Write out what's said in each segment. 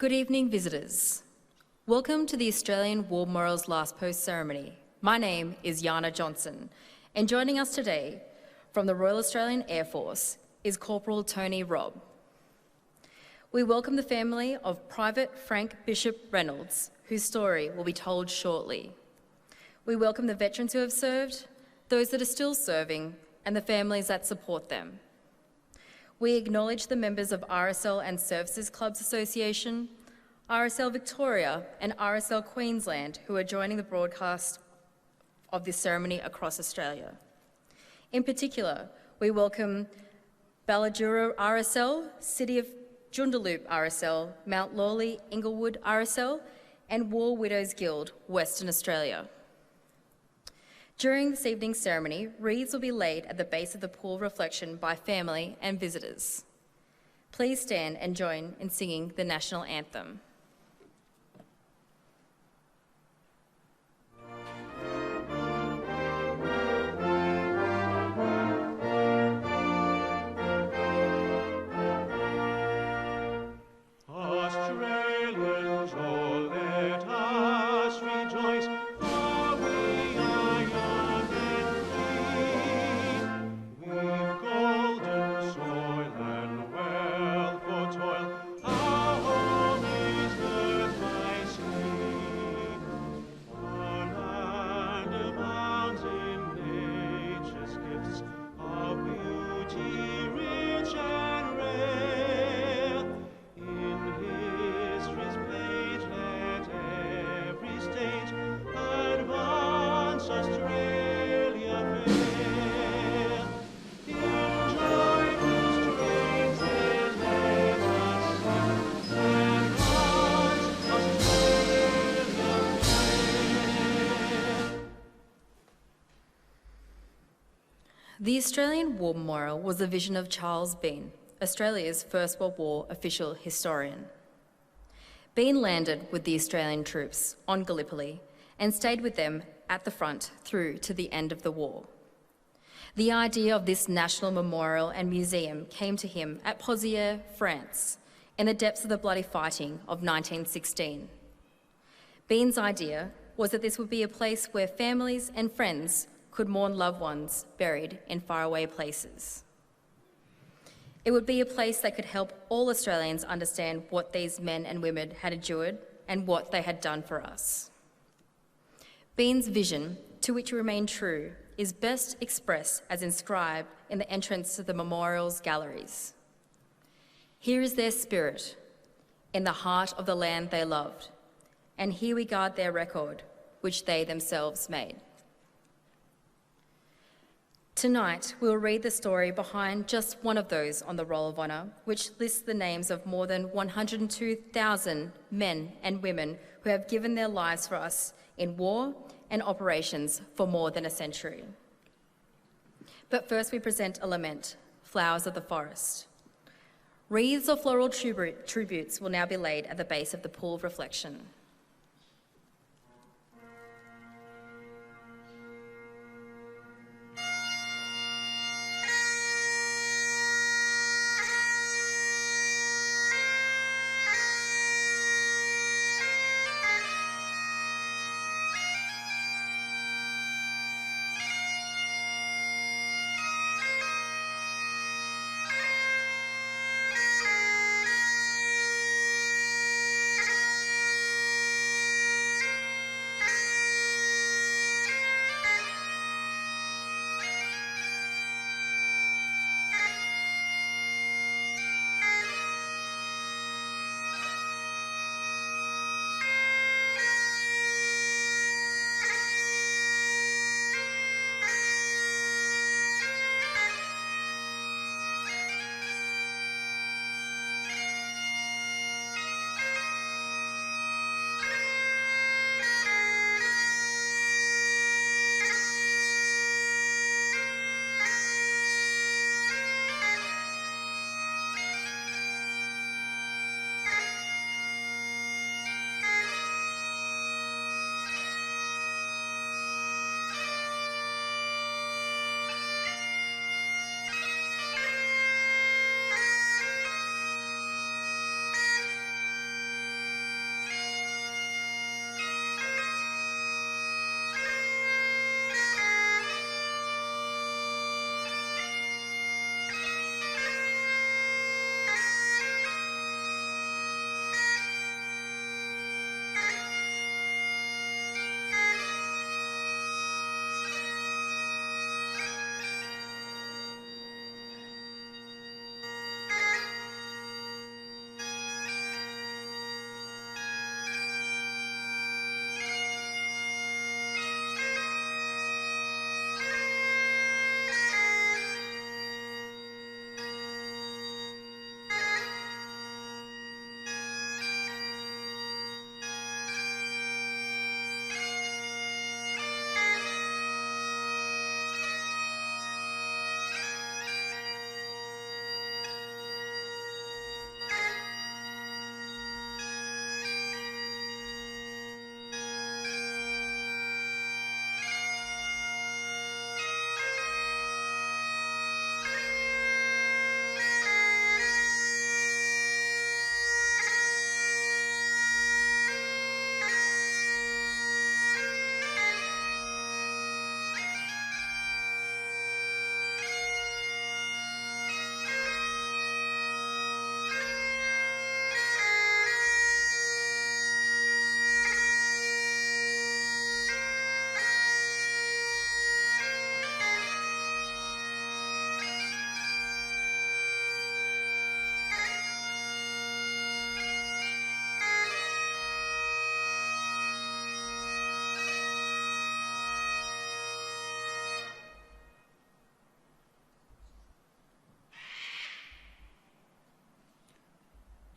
Good evening, visitors. Welcome to the Australian War Memorial's Last Post ceremony. My name is Yana Johnson, and joining us today from the Royal Australian Air Force is Corporal Tony Robb. We welcome the family of Private Frank Bishop Reynolds, whose story will be told shortly. We welcome the veterans who have served, those that are still serving, and the families that support them. We acknowledge the members of RSL and Services Clubs Association, RSL Victoria and RSL Queensland who are joining the broadcast of this ceremony across Australia. In particular, we welcome Balladura RSL, City of Joondalup RSL, Mount Lawley Inglewood RSL and War Widows Guild, Western Australia. During this evening's ceremony, wreaths will be laid at the base of the pool of reflection by family and visitors. Please stand and join in singing the national anthem. The Australian War Memorial was the vision of Charles Bean, Australia's First World War official historian. Bean landed with the Australian troops on Gallipoli and stayed with them at the front through to the end of the war. The idea of this national memorial and museum came to him at Pozières, France, in the depths of the bloody fighting of 1916. Bean's idea was that this would be a place where families and friends could mourn loved ones buried in faraway places. It would be a place that could help all Australians understand what these men and women had endured and what they had done for us. Bean's vision, to which we remain true, is best expressed as inscribed in the entrance to the memorial's galleries. Here is their spirit, in the heart of the land they loved, and here we guard their record, which they themselves made. Tonight, we'll read the story behind just one of those on the Roll of Honour, which lists the names of more than 102,000 men and women who have given their lives for us in war and operations for more than a century. But first we present a lament, Flowers of the Forest. Wreaths of floral tributes will now be laid at the base of the pool of reflection.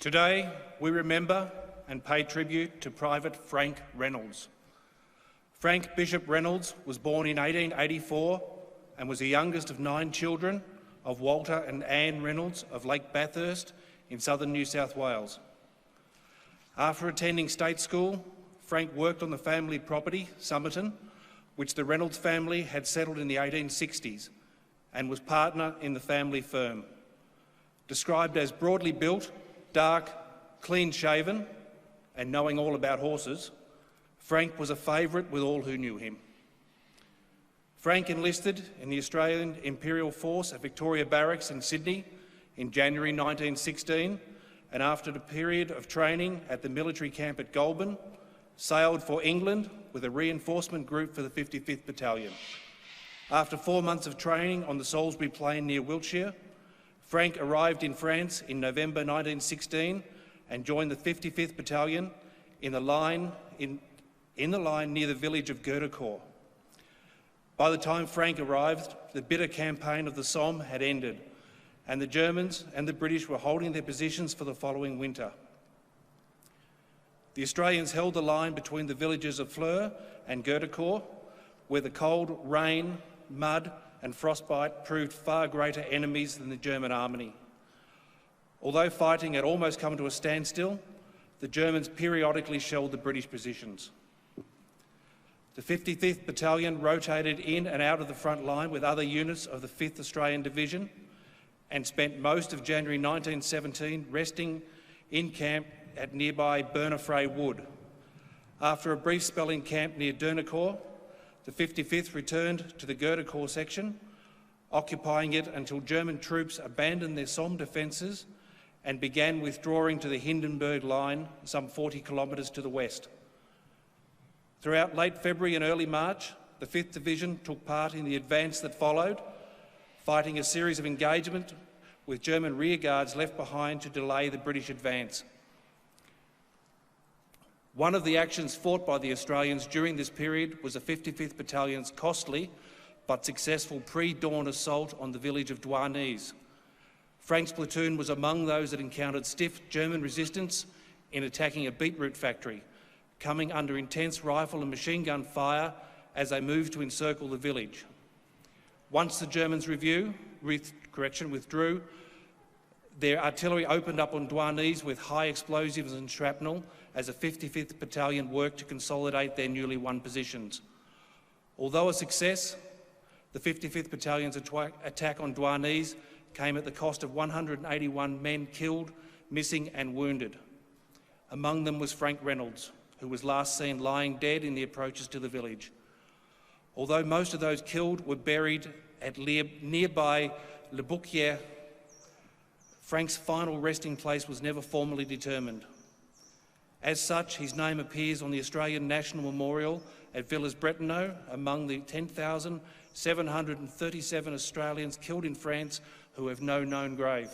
Today, we remember and pay tribute to Private Frank Reynolds. Frank Bishop Reynolds was born in 1884 and was the youngest of 9 children of Walter and Anne Reynolds of Lake Bathurst in southern New South Wales. After attending state school, Frank worked on the family property, Somerton, which the Reynolds family had settled in the 1860s, and was partner in the family firm. Described as broadly built, dark, clean-shaven, and knowing all about horses, Frank was a favourite with all who knew him. Frank enlisted in the Australian Imperial Force at Victoria Barracks in Sydney in January 1916, and after a period of training at the military camp at Goulburn, sailed for England with a reinforcement group for the 55th Battalion. After 4 months of training on the Salisbury Plain near Wiltshire, Frank arrived in France in November 1916 and joined the 55th Battalion in the line near the village of Gerdecourt. By the time Frank arrived, the bitter campaign of the Somme had ended, and the Germans and the British were holding their positions for the following winter. The Australians held the line between the villages of Fleur and Gerdecourt, where the cold, rain, mud and frostbite proved far greater enemies than the German army. Although fighting had almost come to a standstill, the Germans periodically shelled the British positions. The 55th Battalion rotated in and out of the front line with other units of the 5th Australian Division and spent most of January 1917 resting in camp at nearby Bernafray Wood. After a brief spell in camp near Dernicourt, the 55th returned to the Gerdecourt section, occupying it until German troops abandoned their Somme defences and began withdrawing to the Hindenburg Line, some 40 kilometres to the west. Throughout late February and early March, the 5th Division took part in the advance that followed, fighting a series of engagements with German rearguards left behind to delay the British advance. One of the actions fought by the Australians during this period was the 55th Battalion's costly but successful pre-dawn assault on the village of Douarnenez. Frank's platoon was among those that encountered stiff German resistance in attacking a beetroot factory, coming under intense rifle and machine gun fire as they moved to encircle the village. Once the Germans withdrew, their artillery opened up on Douarnenez with high explosives and shrapnel as the 55th Battalion worked to consolidate their newly won positions. Although a success, the 55th Battalion's attack on Douarnenez came at the cost of 181 men killed, missing and wounded. Among them was Frank Reynolds, who was last seen lying dead in the approaches to the village. Although most of those killed were buried at nearby Le Bouquier, Frank's final resting place was never formally determined. As such, his name appears on the Australian National Memorial at Villers-Bretonneux among the 10,737 Australians killed in France who have no known grave.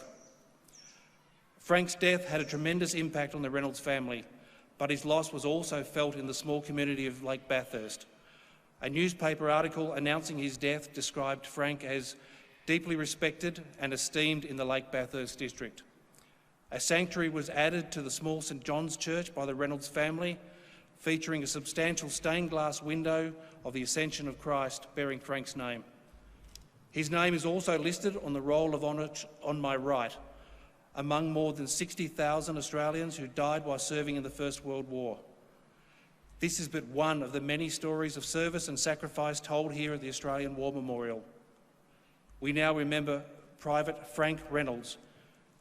Frank's death had a tremendous impact on the Reynolds family, but his loss was also felt in the small community of Lake Bathurst. A newspaper article announcing his death described Frank as deeply respected and esteemed in the Lake Bathurst district. A sanctuary was added to the small St John's Church by the Reynolds family, featuring a substantial stained glass window of the Ascension of Christ bearing Frank's name. His name is also listed on the roll of honour on my right, among more than 60,000 Australians who died while serving in the First World War. This is but one of the many stories of service and sacrifice told here at the Australian War Memorial. We now remember Private Frank Reynolds,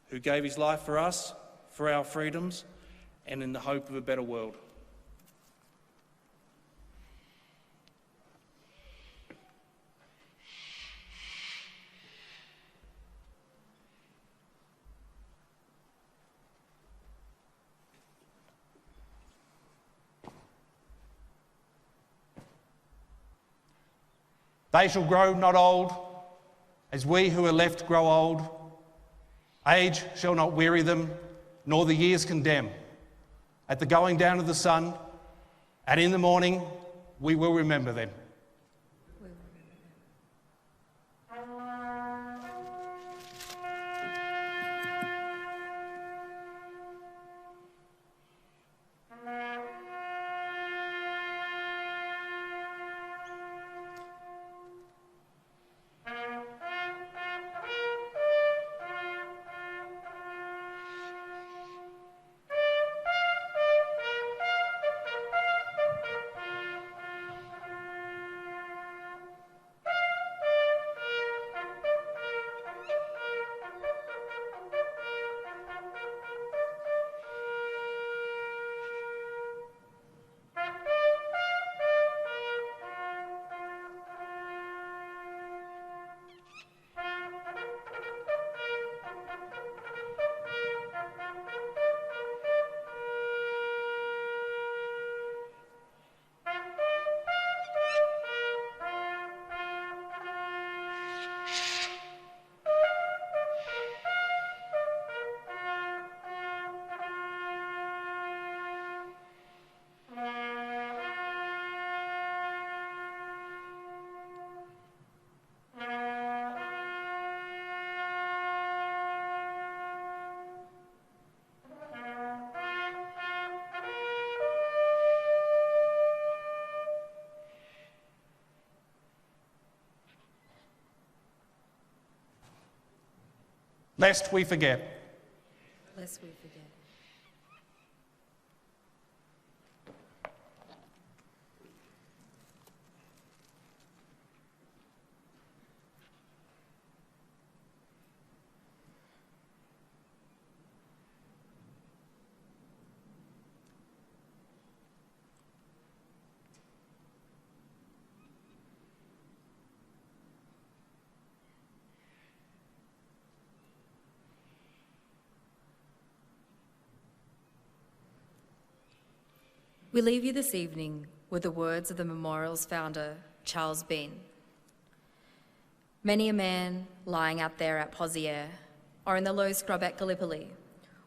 who gave his life for us, for our freedoms, and in the hope of a better world. They shall grow not old, as we who are left grow old. Age shall not weary them, nor the years condemn. At the going down of the sun, and in the morning, we will remember them. lest we forget. Lest we forget. We leave you this evening with the words of the memorial's founder, Charles Bean. Many a man lying out there at Poziere or in the low scrub at Gallipoli,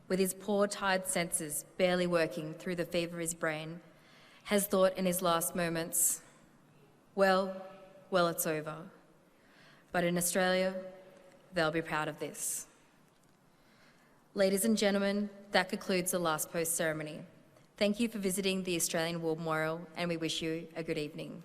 with his poor tired senses barely working through the fever of his brain, has thought in his last moments, well, it's over. But in Australia, they'll be proud of this. Ladies and gentlemen, that concludes the last post ceremony. Thank you for visiting the Australian War Memorial, and we wish you a good evening.